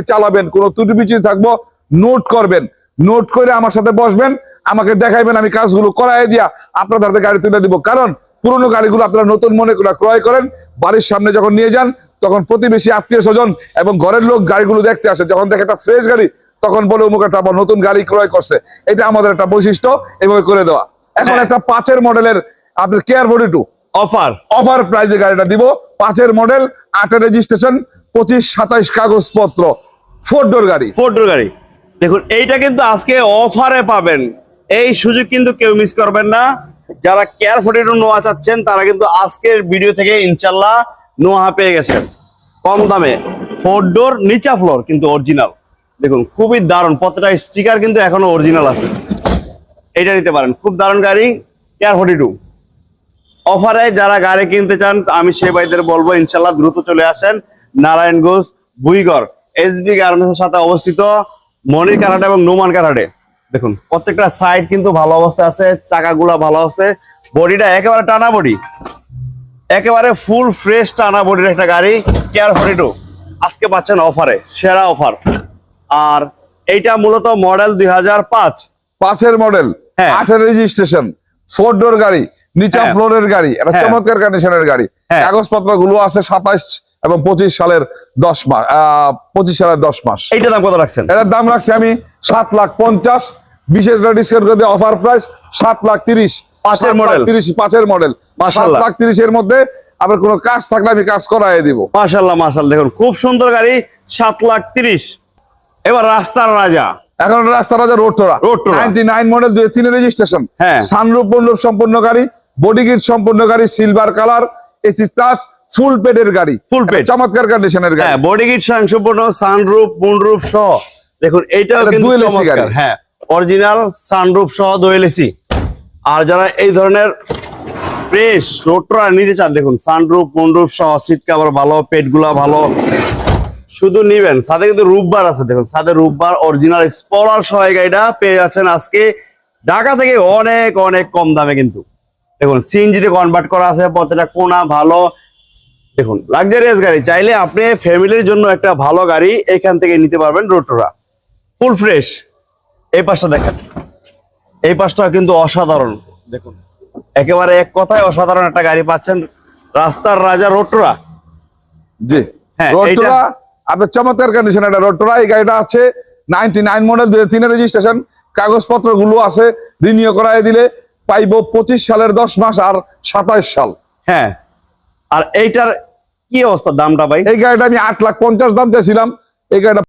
চালাবেন, কোনো ত্রুটি বিচ্যুতি থাকবো নোট করবেন, নোট করে আমার সাথে বসবেন, আমাকে দেখাইবেন, আমি কাজগুলো করাই দিয়া আপনাদের হাতে গাড়ি তুলে দিব। কারণ পুরোনো গাড়িগুলো আপনারা নতুন মনে করে ক্রয় করেন, বাড়ির সামনে যখন নিয়ে যান তখন প্রতিবেশী আত্মীয় স্বজন এবং ঘরের লোক গাড়িগুলো দেখতে আসে, যখন দেখে একটা ফ্রেশ গাড়ি তখন বলে অমুক একটা আবার নতুন গাড়ি ক্রয় করছে। এটা আমাদের একটা বৈশিষ্ট্য, এইভাবে করে দেওয়া। এখন একটা 5-এর মডেলের আপনার কেয়ার 42 অফার প্রাইজে গাড়িটা দিব। 5-এর মডেল, 8-এর রেজিস্ট্রেশন, 25-27 কাগজপত্র, 4 ডোর গাড়ি। দেখুন এইটা কিন্তু আজকে অফারে পাবেন, এই সুযোগ কিন্তু কেউ মিস করবেন না। যারা কেয়ার 42 নোয়া চাচ্ছেন তারা কিন্তু আজকের ভিডিও থেকে ইনশাল্লাহ নোয়া পেয়ে গেছেন কম দামে। 4 ডোর নিচা ফ্লোর কিন্তু অরিজিনাল, দেখুন খুবই দারুণ, প্রত্যেকটা স্টিকার কিন্তু এখনো অরিজিনাল আছে। এটা নিতে পারেন, খুব দারুণ গাড়ি কেয়ার 42 অফারে। যারা গাড়ি কিনতে চান আমি সেই ভাইদের বলবো ইনশাল্লাহ দ্রুত চলে আসেন নারায়ণগঞ্জ বুইগড় এসবি গার্মেন্টসের সাথে অবস্থিত মনির কারাটে এবং নোমান কারাটে। দেখুন প্রত্যেকটা সাইড কিন্তু ভালো অবস্থায় আছে, চাকাগুলা ভালো আছে, বডিটা একেবারে টানা বডি, একেবারে ফুল ফ্রেশ টানা বডির একটা গাড়ি কেয়ার 42 আজকে পাচ্ছেন অফারে, সেরা অফার। আর এইটা মূলত মডেল 2005 মডেল, 8-এর রেজিস্ট্রেশন, 4 ডোর গাড়ি, নিচা ফ্লোরের গাড়ি, একটা চমৎকার কন্ডিশনের গাড়ি। কাগজপত্র গুলো আছে 27 এবং 25 সালের 10 মাস, 25 সালের 10 মাস। এইটার দাম কত রাখছেন? এটার দাম রাখছি আমি 7,50,000, 20,000 ডিসকাউন্ট করে দিয়ে অফার প্রাইস 7,30,000। 5-এর মডেল, 5-এর মডেল, 7,30,000 এর মধ্যে আবার কোনো কাজ থাকলে আমি কাজ করাই দিব। মাশাআল্লাহ মাশাআল্লাহ, দেখুন খুব সুন্দর গাড়ি 7,30,000। এবার রাস্তার রাজা, এখন রাস্তার রাজা রোডটোরা 99 মডেল, 2003 রেজিস্ট্রেশন, সানরুফ বনরুফ সম্পূর্ণ গাড়ি, বডি কিট সম্পূর্ণ গাড়ি, সিলভার কালার, এসি টাচ, ফুল পেডের গাড়ি, ফুল পেড, চমৎকার কন্ডিশনের গাড়ি। বডি কিট সম্পূর্ণ, সানরুফ মুনরুফ সহ। দেখুন এইটাও কিন্তু চমৎকার, অরিজিনাল সানরুফ সহ ডুয়েল এসি। আর যারা এই ধরনের ফ্রেশ রোডটোরা নিতে চান, দেখুন সানরুফ মুনরুফ সহ, সিট কভার ভালো, পেডগুলা ভালো, শুধু নিবেন। সাথে কিন্তু রূপবার আছে, দেখুন সাথে রূপবার অরিজিনাল স্পলার সহ গাড়িটা পেয়ে যাচ্ছেন আজকে ঢাকা থেকে অনেক অনেক কম দামে। কিন্তু দেখুন সিএনজিতে কনভার্ট করা আছে, প্রত্যেকটা কোনা ভালো। দেখুন লাক্সারিয়াস গাড়ি, চাইলে আপনি ফ্যামিলির জন্য একটা ভালো গাড়ি এখান থেকে নিতে পারবেন। রোডটোরা ফুল ফ্রেশ। এই পাশটা দেখেন, এই পাশটা কিন্তু অসাধারণ, দেখুন একেবারে এক কথায় অসাধারণ একটা গাড়ি পাচ্ছেন, রাস্তার রাজা রোডটোরা। জি রোডটোরা আপনার চমৎকার কন্ডিশন একটা রোডটোরা। এই গাড়িটা আছে 99 মডেল, 2003 রেজিস্ট্রেশন, কাগজপত্র গুলো আছে, রিনিউ করাই দিলে পাইবো 25 সালের 10 মাস আর 27 সাল। আর এইটার কি অবস্থা দামটা ভাই? এই গাড়িটা আমি 8,50,000 দাম চাইছিলাম, এই গাড়িটা